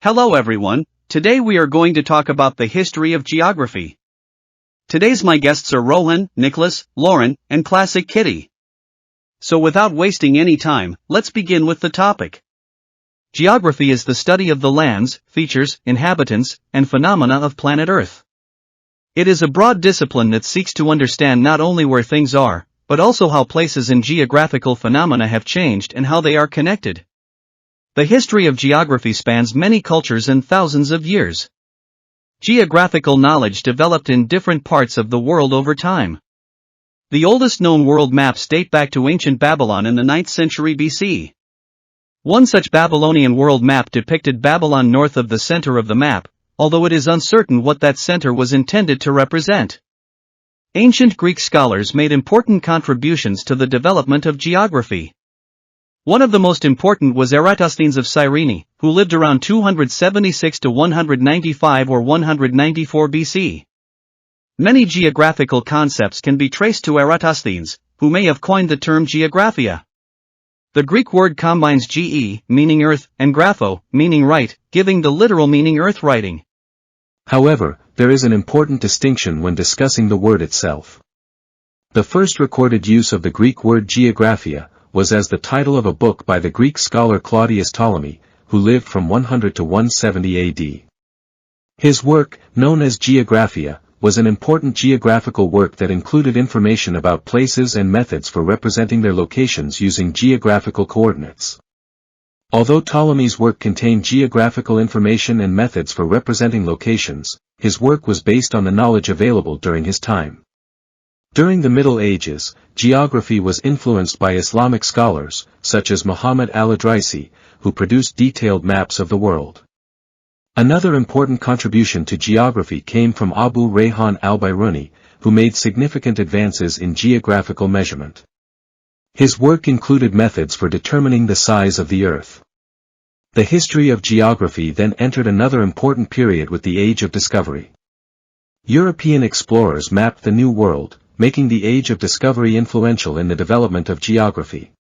Hello everyone, today we are going to talk about the history of geography. Today's my guests are Rohan, Nicklaus, Lauren, and Classic Kitty. So without wasting any time, let's begin with the topic. Geography is the study of the lands, features, inhabitants, and phenomena of planet Earth. It is a broad discipline that seeks to understand not only where things are, but also how places and geographical phenomena have changed and how they are connected. The history of geography spans many cultures and thousands of years. Geographical knowledge developed in different parts of the world over time. The oldest known world maps date back to ancient Babylon in the 9th century BC. One such Babylonian world map depicted Babylon north of the center of the map, although it is uncertain what that center was intended to represent. Ancient Greek scholars made important contributions to the development of geography. One of the most important was Eratosthenes of Cyrene, who lived around 276 to 195 or 194 BC. Many geographical concepts can be traced to Eratosthenes, who may have coined the term geographia. The Greek word combines ge, meaning earth, and grapho, meaning write, giving the literal meaning earth writing. However, there is an important distinction when discussing the word itself. The first recorded use of the Greek word geographia was as the title of a book by the Greek scholar Claudius Ptolemy, who lived from 100 to 170 AD. His work, known as Geographia, was an important geographical work that included information about places and methods for representing their locations using geographical coordinates. Although Ptolemy's work contained geographical information and methods for representing locations, his work was based on the knowledge available during his time. During the Middle Ages, geography was influenced by Islamic scholars, such as Muhammad al-Idrisi, who produced detailed maps of the world. Another important contribution to geography came from Abu Rayhan al-Biruni, who made significant advances in geographical measurement. His work included methods for determining the size of the Earth. The history of geography then entered another important period with the Age of Discovery. European explorers mapped the New World, making the Age of Discovery influential in the development of geography.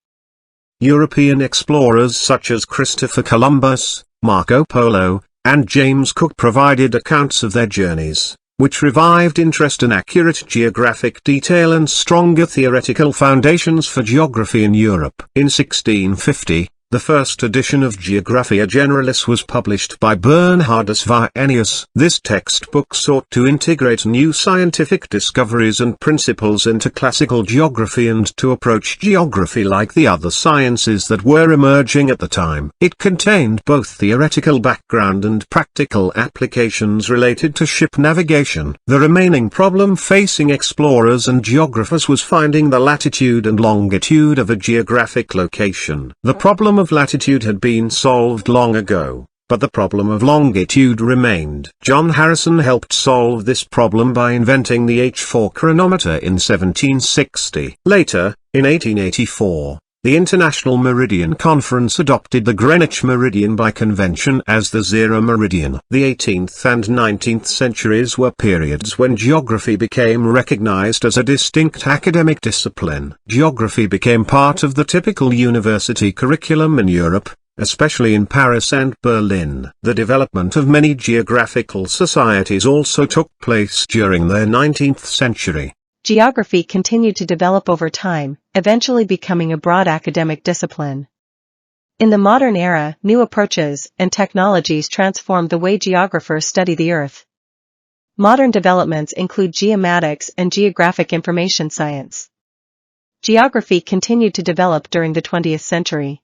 European explorers such as Christopher Columbus, Marco Polo, and James Cook provided accounts of their journeys, which revived interest in accurate geographic detail and stronger theoretical foundations for geography in Europe. In 1650, the first edition of Geographia Generalis was published by Bernhardus Vienius. This textbook sought to integrate new scientific discoveries and principles into classical geography and to approach geography like the other sciences that were emerging at the time. It contained both theoretical background and practical applications related to ship navigation. The remaining problem facing explorers and geographers was finding the latitude and longitude of a geographic location. The problem of latitude had been solved long ago, but the problem of longitude remained. John Harrison helped solve this problem by inventing the H4 chronometer in 1760. Later, in 1884, the International Meridian Conference adopted the Greenwich Meridian by convention as the zero meridian. The 18th and 19th centuries were periods when geography became recognized as a distinct academic discipline. Geography became part of the typical university curriculum in Europe, especially in Paris and Berlin. The development of many geographical societies also took place during the 19th century. Geography continued to develop over time, eventually becoming a broad academic discipline. In the modern era, new approaches and technologies transformed the way geographers study the Earth. Modern developments include geomatics and geographic information science. Geography continued to develop during the 20th century.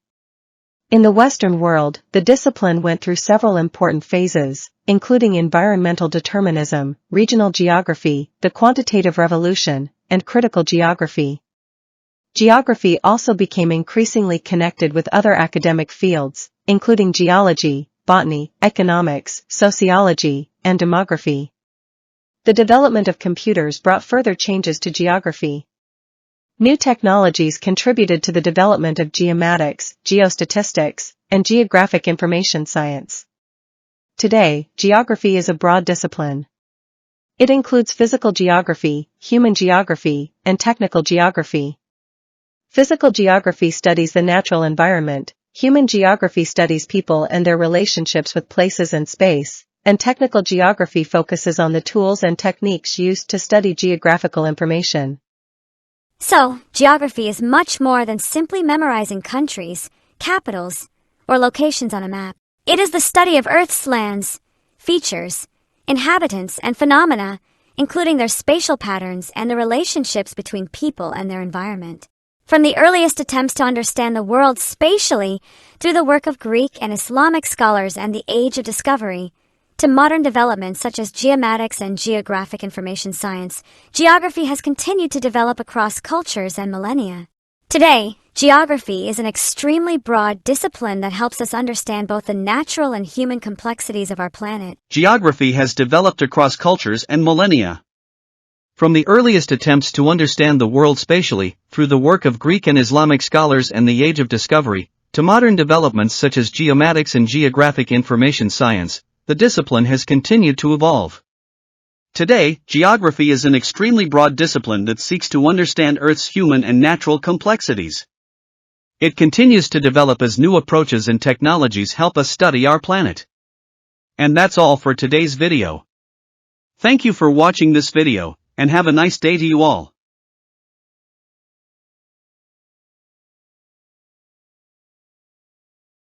In the Western world, the discipline went through several important phases, including environmental determinism, regional geography, the quantitative revolution, and critical geography. Geography also became increasingly connected with other academic fields, including geology, botany, economics, sociology, and demography. The development of computers brought further changes to geography. New technologies contributed to the development of geomatics, geostatistics, and geographic information science. Today, geography is a broad discipline. It includes physical geography, human geography, and technical geography. Physical geography studies the natural environment, human geography studies people and their relationships with places and space, and technical geography focuses on the tools and techniques used to study geographical information. So, geography is much more than simply memorizing countries, capitals, or locations on a map. It is the study of Earth's lands, features, inhabitants, and phenomena, including their spatial patterns and the relationships between people and their environment. From the earliest attempts to understand the world spatially through the work of Greek and Islamic scholars and the Age of Discovery, to modern developments such as geomatics and geographic information science, geography has continued to develop across cultures and millennia. Today, geography is an extremely broad discipline that helps us understand both the natural and human complexities of our planet. Geography has developed across cultures and millennia. From the earliest attempts to understand the world spatially, through the work of Greek and Islamic scholars and the Age of Discovery, to modern developments such as geomatics and geographic information science, the discipline has continued to evolve. Today, geography is an extremely broad discipline that seeks to understand Earth's human and natural complexities. It continues to develop as new approaches and technologies help us study our planet. And that's all for today's video. Thank you for watching this video, and have a nice day to you all.